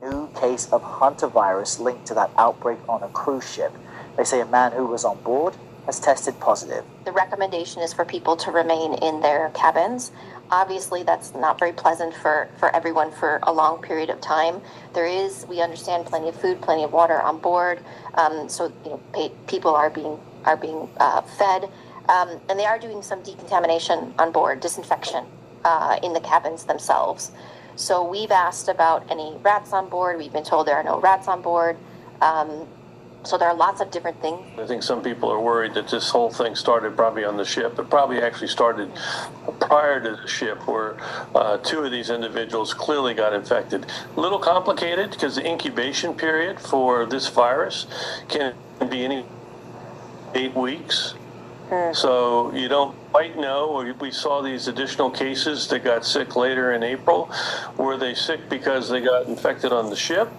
new case of hantavirus linked to that outbreak on a cruise ship. They say a man who was on board has tested positive. The recommendation is for people to remain in their cabins. Obviously, that's not very pleasant for everyone for a long period of time. There is, we understand, plenty of food, plenty of water on board. So people are being fed, and they are doing some decontamination on board, disinfection in the cabins themselves. So we've asked about any rats on board. We've been told there are no rats on board. So there are lots of different things. I think some people are worried that this whole thing started probably on the ship. It probably actually started prior to the ship, where two of these individuals clearly got infected. A little complicated because the incubation period for this virus can be any 8 weeks. So you don't quite know. We saw these additional cases that got sick later in April. Were they sick because they got infected on the ship?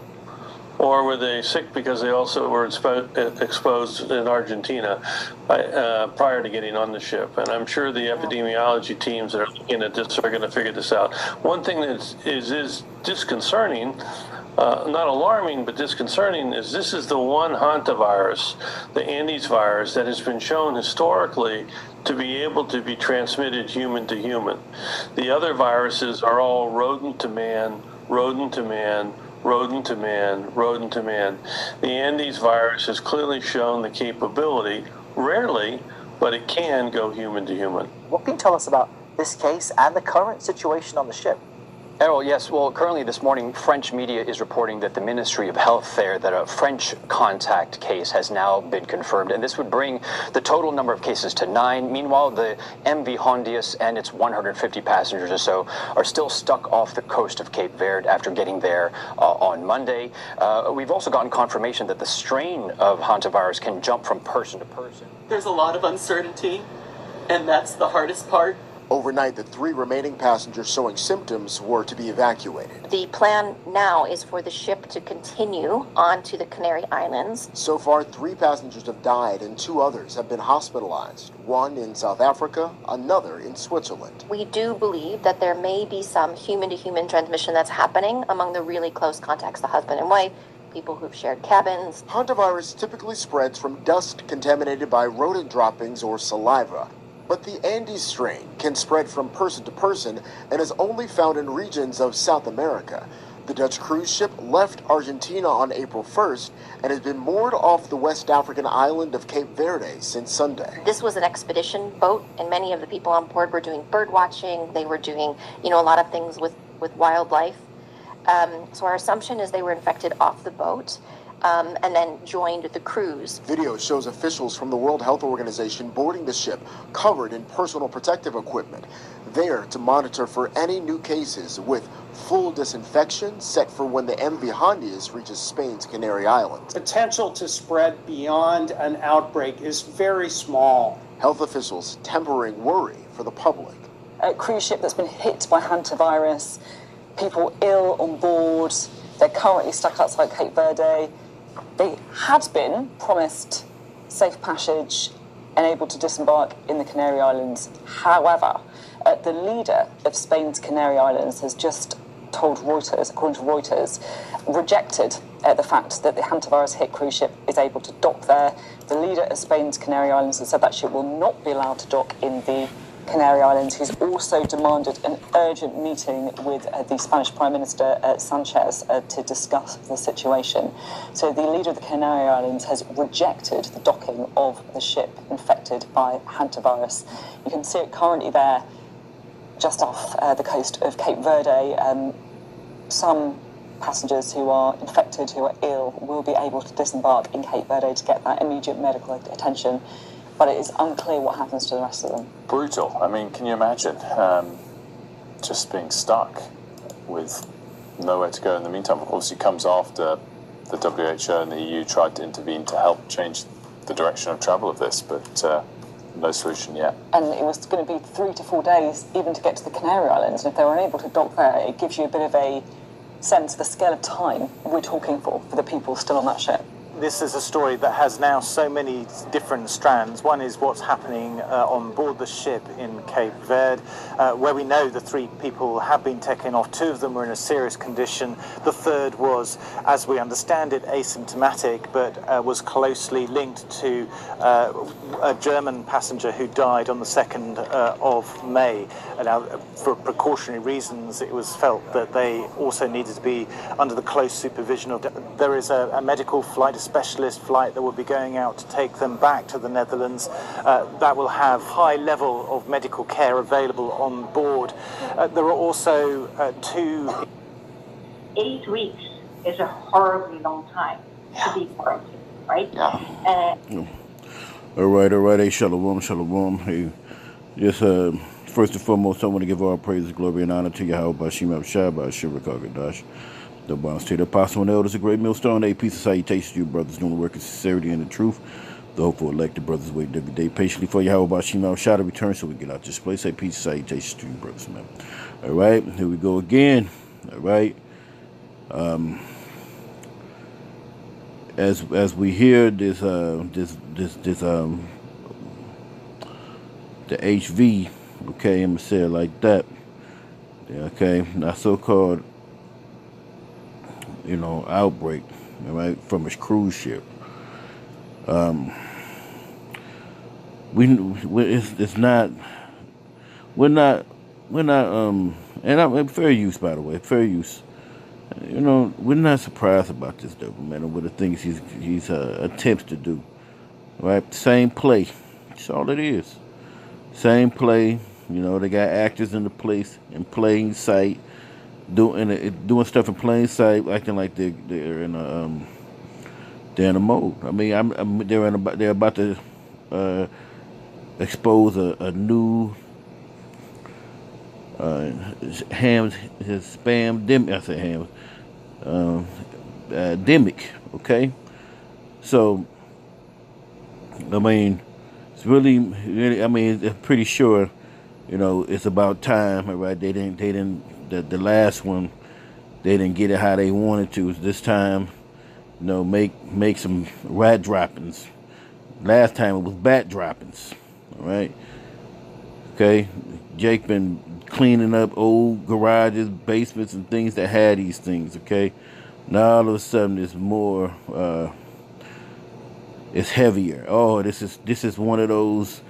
Or were they sick because they also were exposed in Argentina prior to getting on the ship? And I'm sure the epidemiology teams that are looking at this are going to figure this out. One thing that is disconcerting, not alarming, but disconcerting, is this is the one hantavirus, the Andes virus, that has been shown historically to be able to be transmitted human to human. The other viruses are all rodent to man, rodent to man, rodent to man, rodent to man. The Andes virus has clearly shown the capability, rarely, but it can go human to human. What can you tell us about this case and the current situation on the ship? Errol, yes. Well, currently this morning, French media is reporting that the Ministry of Health there, that a French contact case has now been confirmed, and this would bring the total number of cases to 9. Meanwhile, the MV Hondius and its 150 passengers or so are still stuck off the coast of Cape Verde after getting there on Monday. We've also gotten confirmation that the strain of hantavirus can jump from person to person. There's a lot of uncertainty, and that's the hardest part. Overnight, the 3 remaining passengers showing symptoms were to be evacuated. The plan now is for the ship to continue on to the Canary Islands. So far, 3 passengers have died and 2 others have been hospitalized. One in South Africa, another in Switzerland. We do believe that there may be some human-to-human transmission that's happening among the really close contacts, the husband and wife, people who've shared cabins. Hantavirus typically spreads from dust contaminated by rodent droppings or saliva. But the Andes strain can spread from person to person and is only found in regions of South America. The Dutch cruise ship left Argentina on April 1st and has been moored off the West African island of Cape Verde since Sunday. This was an expedition boat, and many of the people on board were doing bird watching. They were doing, a lot of things with wildlife. So our assumption is they were infected off the boat. And then joined the cruise. Video shows officials from the World Health Organization boarding the ship, covered in personal protective equipment, there to monitor for any new cases, with full disinfection set for when the MV Hondius reaches Spain's Canary Islands. Potential to spread beyond an outbreak is very small. Health officials tempering worry for the public. A cruise ship that's been hit by hantavirus, people ill on board, they're currently stuck outside Cape Verde. They had been promised safe passage and able to disembark in the Canary Islands. However, the leader of Spain's Canary Islands has just told Reuters, according to Reuters, rejected the fact that the hantavirus hit cruise ship is able to dock there. The leader of Spain's Canary Islands has said that ship will not be allowed to dock in the Canary Islands. He's also demanded an urgent meeting with the Spanish Prime Minister Sanchez to discuss the situation. So the leader of the Canary Islands has rejected the docking of the ship infected by hantavirus. You can see it currently there, just off the coast of Cape Verde. Some passengers who are infected, who are ill, will be able to disembark in Cape Verde to get that immediate medical attention. But it is unclear what happens to the rest of them. Brutal. I mean, can you imagine just being stuck with nowhere to go in the meantime? Obviously, it comes after the WHO and the EU tried to intervene to help change the direction of travel of this, but no solution yet. And it was going to be 3 to 4 days even to get to the Canary Islands. And if they were unable to dock there, it gives you a bit of a sense of the scale of time we're talking for the people still on that ship. this is a story that has now so many different strands. One is what's happening on board the ship in Cape Verde, where we know the 3 people have been taken off. 2 of them were in a serious condition. The third was, as we understand it, asymptomatic, but was closely linked to a German passenger who died on the 2nd of May. Now, for precautionary reasons, it was felt that they also needed to be under the close supervision of... There is a medical flight, a specialist flight that will be going out to take them back to the Netherlands. That will have high level of medical care available on board. There are also 2... 8 weeks is a horribly long time to be quarantined, right? All right. Hey, shalom. Hey, just first and foremost, I want to give all praise, glory, and honor to Yahweh Bashim Abshai, Bashir Kagadash, the bonds to the apostle and elders, a great millstone, a peace of salutation to you, brothers, doing the work of sincerity and the truth. The hopeful elected brothers wait every day patiently for Yahweh Bashim Abshai to return so we get out this place. A peace of salutation to you, brothers, man. All right, here we go again. All right. As we hear this the HV, okay, I'm gonna say it like that. Okay, now so-called, outbreak, all right, from a cruise ship. And I'm fair use, by the way, fair use. We're not surprised about this devil, man, and what the things he's attempts to do. Right, same play. That's all it is. Same play. They got actors in the place in plain sight, doing stuff in plain sight, acting like they're in a mode. I mean, they're about to expose a new demic, okay? So, I mean, it's really, I mean, I'm pretty sure, it's about time, right? They didn't, the last one, they didn't get it how they wanted to. This time, make some rat droppings. Last time it was bat droppings, all right? Okay, Jake been cleaning up old garages, basements, and things that had these things, okay? Now all of a sudden it's more, it's heavier. Oh, this is one of those,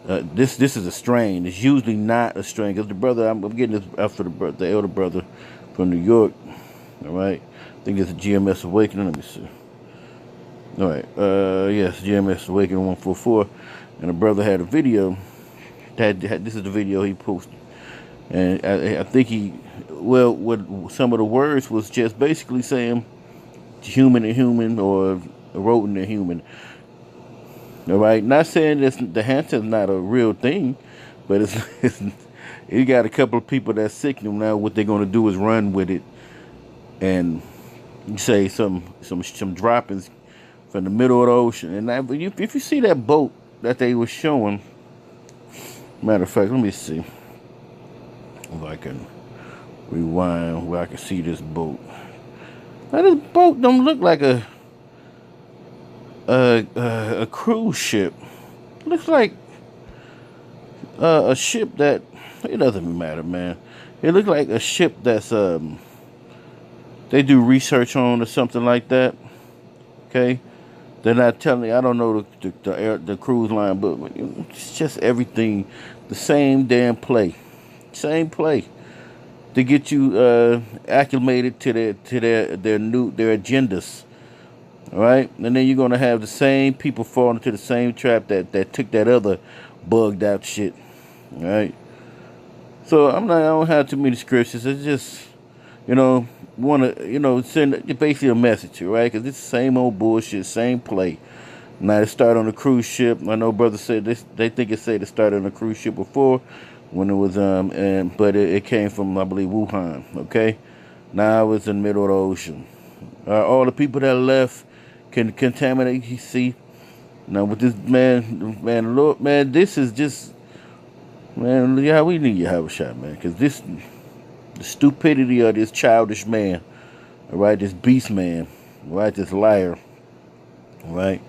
this is a strain. It's usually not a strain, because the brother, I'm getting this after the elder brother from New York, all right? I think it's a GMS Awakening, let me see. All right, yes, GMS Awakening 144, and the brother had a video. This is the video he posted, and I think what some of the words was just basically saying human and human, or rodent and human. All right, not saying the Hanta's not a real thing, but you got a couple of people that's sick now. What they're gonna do is run with it and say some droppings from the middle of the ocean. And if you see that boat that they were showing. Matter of fact, let me see if I can rewind where I can see this boat. Now, this boat don't look like a cruise ship. It looks like a ship that, it doesn't matter, man. It looks like a ship that's they do research on or something like that. Okay. They're not telling me. I don't know the cruise line, but it's just everything, the same damn play, to get you acclimated to their agendas. All right, and then you're gonna have the same people fall into the same trap that took that other bugged out shit. All right, so I don't have too many scriptures. It's just want to, send basically a message, right? Because it's the same old bullshit, same play. Now, it started on a cruise ship. I know brothers said this, they think it said it started on a cruise ship before, when it was, but it came from, I believe, Wuhan, okay? Now it's in the middle of the ocean. All the people that left can contaminate, you see? Now, with this, man, Lord, man, this is just, man, yeah, we need you to have a shot, man, because this, the stupidity of this childish man, all right, this beast man, all right, this liar, right?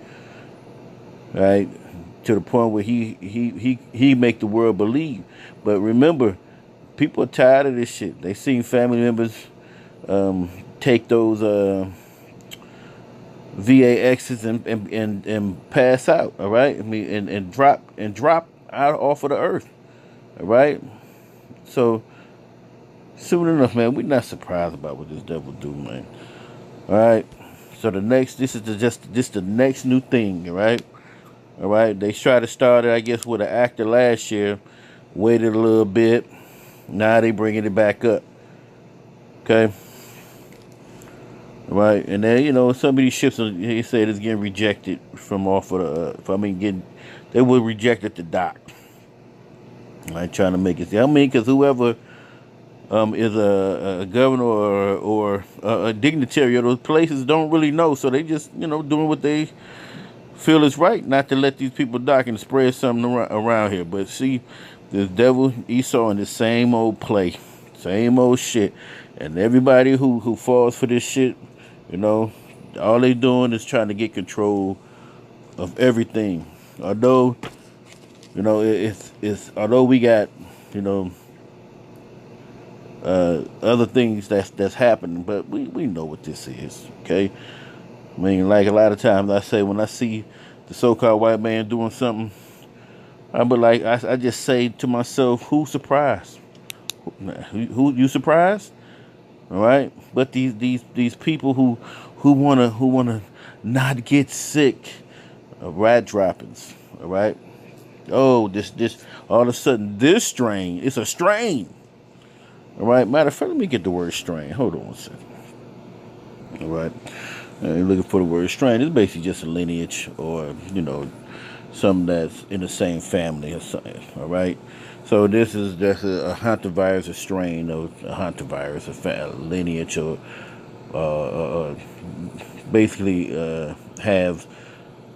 Right, to the point where he make the world believe. But remember, people are tired of this shit. They seen family members take those VAXs and pass out. All right, I mean, and drop out off of the earth. All right, so soon enough, man, we're not surprised about what this devil do, man. All right, so this is just the next new thing. All right. All right, they tried to start it, I guess, with an actor last year. Waited a little bit. Now they bringing it back up. Okay. All right, and then some of these ships, they said, is getting rejected from off of the. They were rejected the dock. I ain't trying to make it. Because whoever is a governor or a dignitary of those places don't really know, so they just doing what they feel is right, not to let these people dock and spread something around here. But see, this devil Esau in the same old play, same old shit, and everybody who falls for this shit, all they doing is trying to get control of everything. Although, although we got other things that's happening, but we know what this is, okay? I mean, like a lot of times I say, when I see the so-called white man doing something, I just say to myself, who's surprised? Who you surprised? All right, but these people who wanna not get sick of rat droppings. All right. Oh, this all of a sudden this strain, it's a strain. All right. Matter of fact, let me get the word strain. Hold on one second. All right. You're looking for the word strain. It's basically just a lineage, or something that's in the same family or something. All right. So that's a hantavirus, a strain of a hantavirus, a lineage, or basically have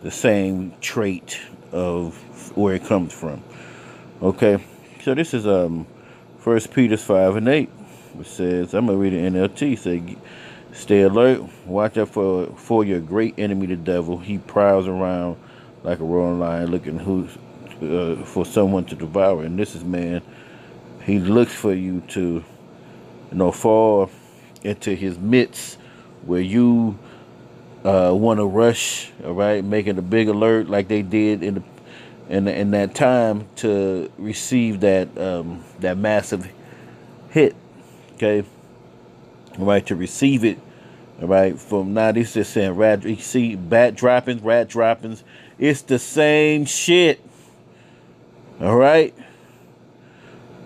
the same trait of where it comes from. Okay. So this is 1 Peter 5:8, which says, I'm gonna read the NLT. Say, stay alert, watch out for your great enemy, the devil. He prowls around like a roaring lion, looking for someone to devour. And this is, man, he looks for you to, fall into his midst, where you want to rush, all right, making a big alert like they did in that time to receive that massive hit, okay, all right, to receive it. All right, from now, this is saying you see rat droppings. It's the same shit. All right.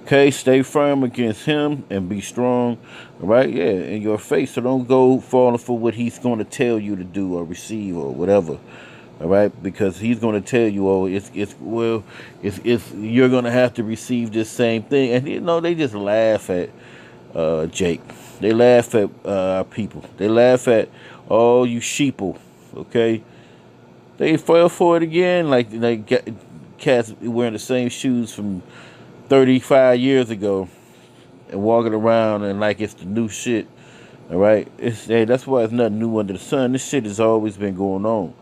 Okay, stay firm against him and be strong. All right, yeah, in your face. So don't go falling for what he's going to tell you to do or receive or whatever. All right, because he's going to tell you, it's you're going to have to receive this same thing, and they just laugh at Jake. They laugh at our people. They laugh at all you sheeple, okay? They fell for it again, like cats wearing the same shoes from 35 years ago and walking around and like it's the new shit, all right? That's why it's nothing new under the sun. This shit has always been going on,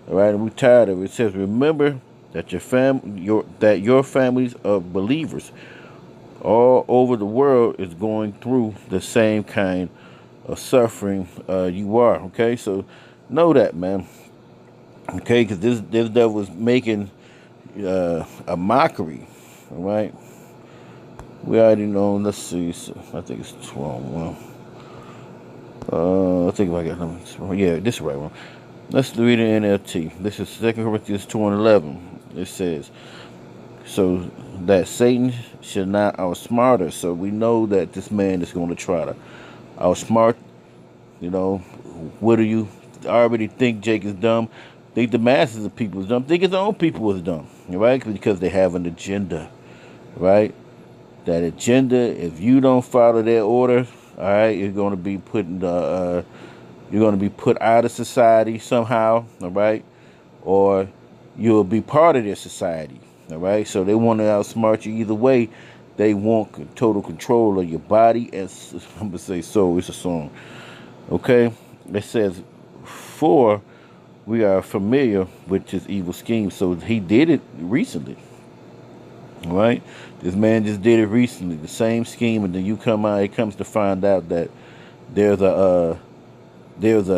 all right? And we're tired of it. It says, remember that your families of believers all over the world is going through the same kind of suffering you are, okay? So know that, man, okay? Because this devil is making a mockery, all right? We already know. Let's see. So I think it's 12. I think if I got them. Yeah, this is the right one. Let's read the NLT. This is 2 Corinthians 2:11. It says, so that Satan should not outsmart us. So we know that this man is going to try to outsmart. What do you already think Jake is dumb? Think the masses of people is dumb. Think his own people is dumb, right? Because they have an agenda, right? That agenda, if you don't follow their order, all right, you're going to be put out of society somehow, all right? Or you'll be part of their society. All right, so they want to outsmart you either way. They want total control of your body, as I'm gonna say. So it's a song, okay? It says, for we are familiar with his evil scheme. So he did it recently, right? This man just did it recently, the same scheme, and then you come out. It comes to find out that there's a there was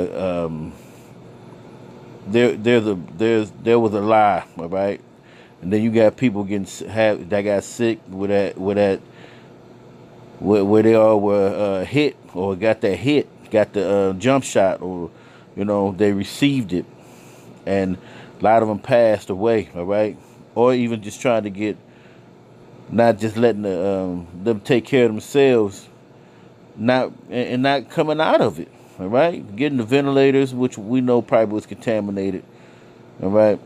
a lie, all right? And then you got people that got sick with that where they all were hit or got the jump shot, or they received it, and a lot of them passed away, all right? Or even just trying to get, not just letting them take care of themselves, not coming out of it, all right? Getting the ventilators, which we know probably was contaminated, all right?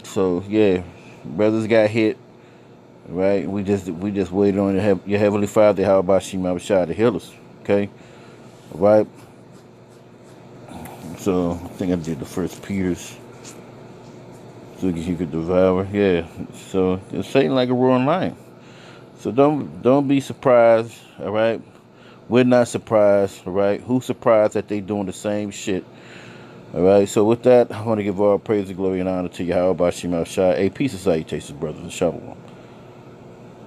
So yeah, brothers got hit, all right? We just waited on your heavenly Father, how about Shema Shah, to heal us, okay? All right. So I think I did the First Peter's, so you could devour. Yeah. So it's Satan like a roaring lion. So don't be surprised. All right. We're not surprised. All right. Who's surprised that they doing the same shit? All right. So with that, I want to give all praise and glory and honor to Yahweh Bashim Al Shai. A peace and salutations, brothers, and shalom.